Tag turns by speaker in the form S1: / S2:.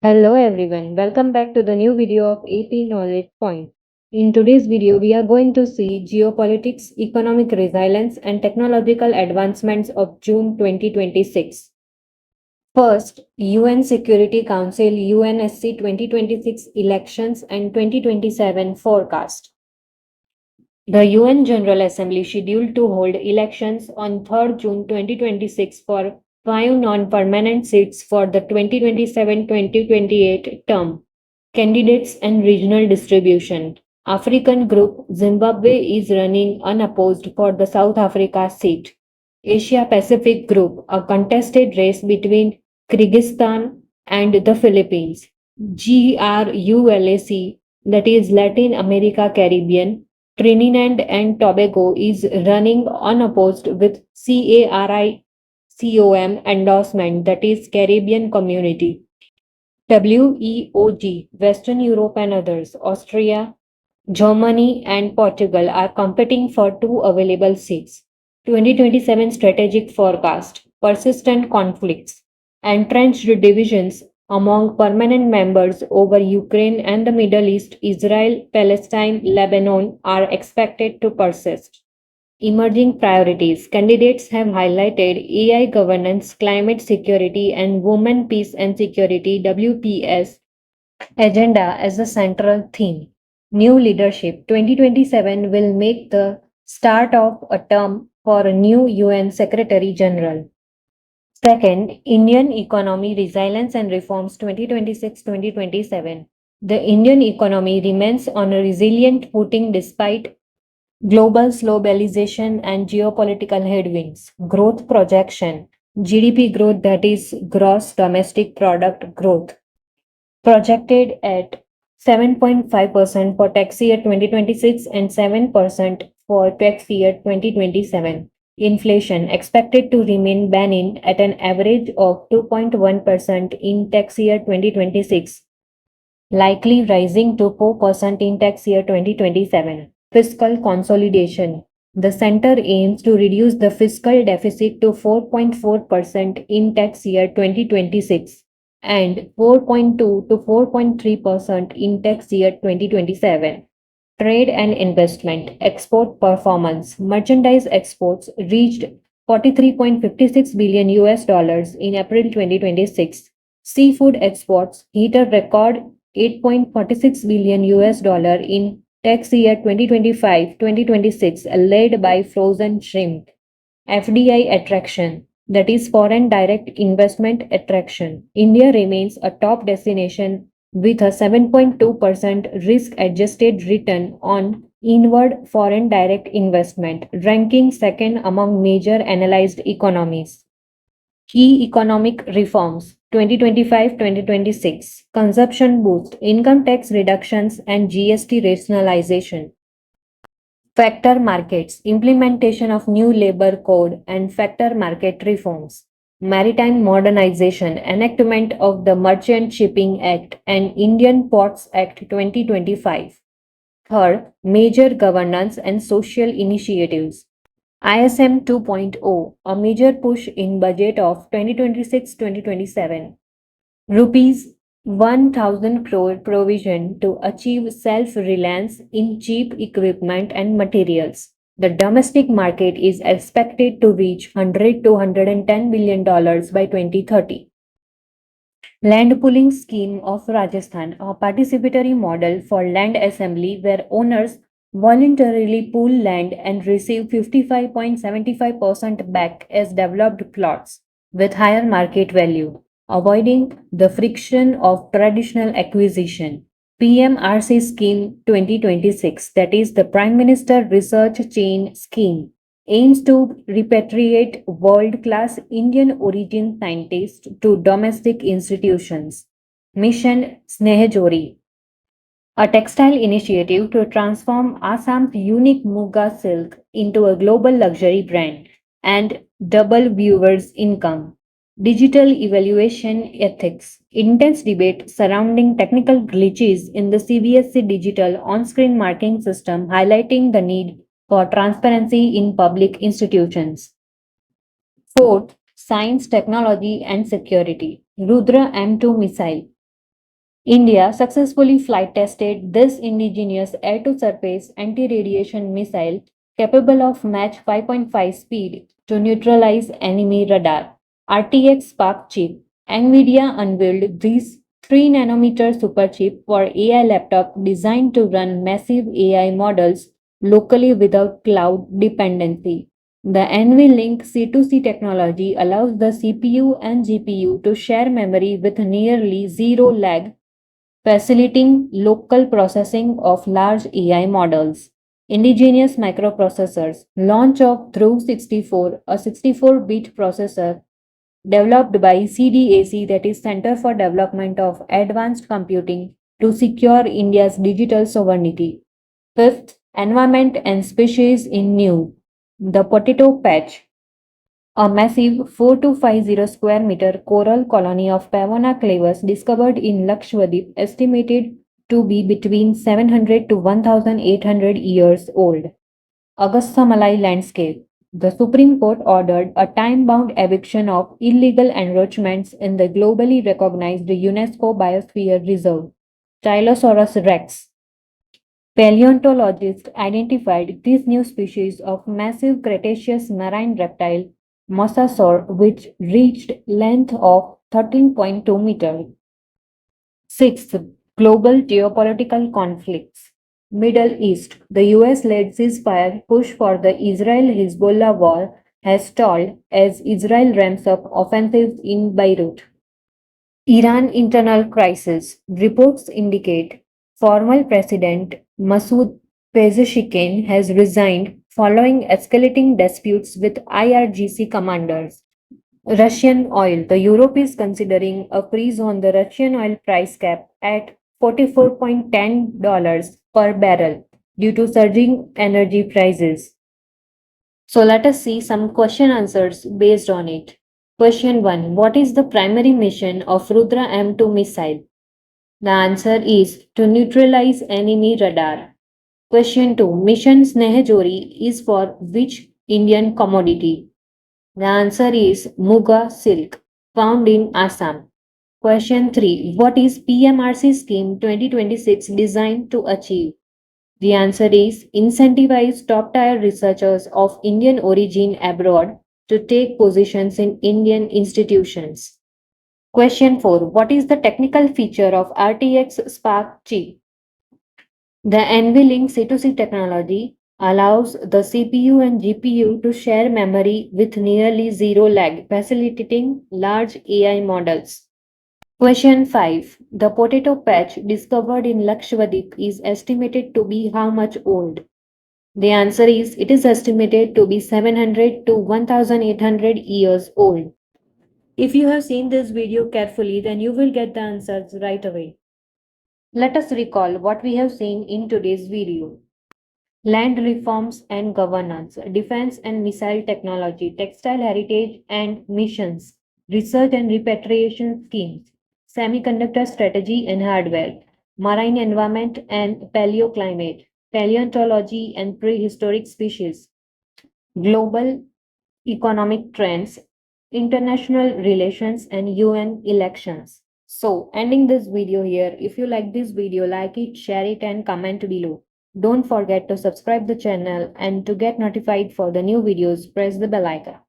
S1: Hello everyone, welcome back to the new video of AP Knowledge Point. In today's video, we are going to see geopolitics, economic resilience, and technological advancements of June 2026. First, UN Security Council UNSC 2026 elections and 2027 forecast. The UN General Assembly scheduled to hold elections on 3rd June 2026 for five non-permanent seats for the 2027-2028 term. Candidates and regional distribution. African group Zimbabwe is running unopposed for the South Africa seat. Asia Pacific group, a contested race between Kyrgyzstan and the Philippines. GRULAC, that is Latin America Caribbean, Trinidad and Tobago is running unopposed with CARICOM endorsement, that is Caribbean Community. WEOG, Western Europe and others, Austria, Germany, and Portugal are competing for two available seats. 2027 strategic forecast, persistent conflicts, entrenched divisions among permanent members over Ukraine and the Middle East, Israel, Palestine, Lebanon are expected to persist. Emerging priorities. Candidates have highlighted AI governance, climate security, and women, peace and security WPS agenda as a central theme. New leadership 2027 will make the start of a term for a new UN Secretary General. Second, Indian economy resilience and reforms 2026-2027. The Indian economy remains on a resilient footing despite global globalization and geopolitical headwinds. Growth projection. GDP growth, that is gross domestic product growth, projected at 7.5% for tax year 2026 and 7% for tax year 2027. Inflation expected to remain benign at an average of 2.1% in tax year 2026, likely rising to 4% in tax year 2027. Fiscal consolidation. The center aims to reduce the fiscal deficit to 4.4% in tax year 2026 and 4.2 to 4.3% in tax year 2027. Trade and investment, export performance. Merchandise exports reached 43.56 billion US dollars in April 2026. Seafood exports hit a record 8.46 billion US dollar in tax year 2025-2026, led by frozen shrimp. FDI attraction, that is foreign direct investment attraction. India remains a top destination with a 7.2% risk adjusted return on inward foreign direct investment, ranking second among major analyzed economies. Key economic reforms 2025-2026, consumption boost, income tax reductions and GST rationalization. Factor markets, implementation of new labor code and factor market reforms. Maritime modernization, enactment of the Merchant Shipping Act and Indian Ports Act 2025. Third, major governance and social initiatives. ISM 2.0, a major push in budget of 2026-2027. Rupees 1,000 crore provision to achieve self-reliance in cheap equipment and materials. The domestic market is expected to reach $100 to $110 billion by 2030. Land pooling scheme of Rajasthan, a participatory model for land assembly where owners voluntarily pool land and receive 55.75% back as developed plots with higher market value, avoiding the friction of traditional acquisition. PMRC Scheme 2026, that is the Prime Minister Research Chain Scheme, aims to repatriate world-class Indian origin scientists to domestic institutions. Mission Snehajori, a textile initiative to transform Assam's unique Muga silk into a global luxury brand and double viewers' income. Digital evaluation ethics. Intense debate surrounding technical glitches in the CBSC digital on screen marking system, highlighting the need for transparency in public institutions. Fourth, science, technology, and security. Rudra M2 missile. India successfully flight tested this indigenous air-to-surface anti-radiation missile capable of Mach 5.5 speed to neutralize enemy radar. RTX Spark chip. NVIDIA unveiled this 3 nanometer superchip for AI laptop designed to run massive AI models locally without cloud dependency. The NVLink C2C technology allows the CPU and GPU to share memory with nearly zero lag, facilitating local processing of large AI models. Indigenous microprocessors. Launch of Through 64, a 64-bit processor developed by CDAC, that is Center for Development of Advanced Computing, to secure India's digital sovereignty. Fifth, environment and species in new. The potato patch, a massive 4250 square meter coral colony of Pavona clavus discovered in Lakshadweep, estimated to be between 700 to 1800 years old. Augusta Malay landscape. The Supreme Court ordered a time bound eviction of illegal encroachments in the globally recognized UNESCO Biosphere Reserve. Tylosaurus rex. Paleontologists identified this new species of massive Cretaceous marine reptile, mosasaur, which reached length of 13.2 meters. Sixth, global geopolitical conflicts. Middle East. The US-led ceasefire push for the Israel-Hezbollah war has stalled as Israel ramps up offensives in Beirut. Iran internal crisis. Reports indicate former President Masoud Pezeshkian has resigned following escalating disputes with IRGC commanders. Russian oil. The Europe is considering a freeze on the Russian oil price cap at $44.10 per barrel due to surging energy prices. So let us see some question answers based on it. Question 1. What is the primary mission of Rudra M2 missile? The answer is to neutralize enemy radar. Question 2. Mission Snehajori is for which Indian commodity? The answer is Muga silk, found in Assam. Question 3. What is PMRC scheme 2026 designed to achieve? The answer is incentivize top tier researchers of Indian origin abroad to take positions in Indian institutions. Question 4. What is the technical feature of RTX Spark chip? The NVLink C2C technology allows the CPU and GPU to share memory with nearly zero lag, facilitating large AI models. Question 5. The potato patch discovered in Lakshadweep is estimated to be how much old? The answer is it is estimated to be 700 to 1800 years old. If you have seen this video carefully, then you will get the answers right away. Let us recall what we have seen in today's video. Land reforms and governance, defense and missile technology, textile heritage and missions, research and repatriation schemes, semiconductor strategy and hardware, marine environment and paleoclimate, paleontology and prehistoric species, global economic trends, international relations, and UN elections. So, ending this video here. If you like this video, like it, share it, and comment below. Don't forget to subscribe the channel, and to get notified for the new videos, press the bell icon.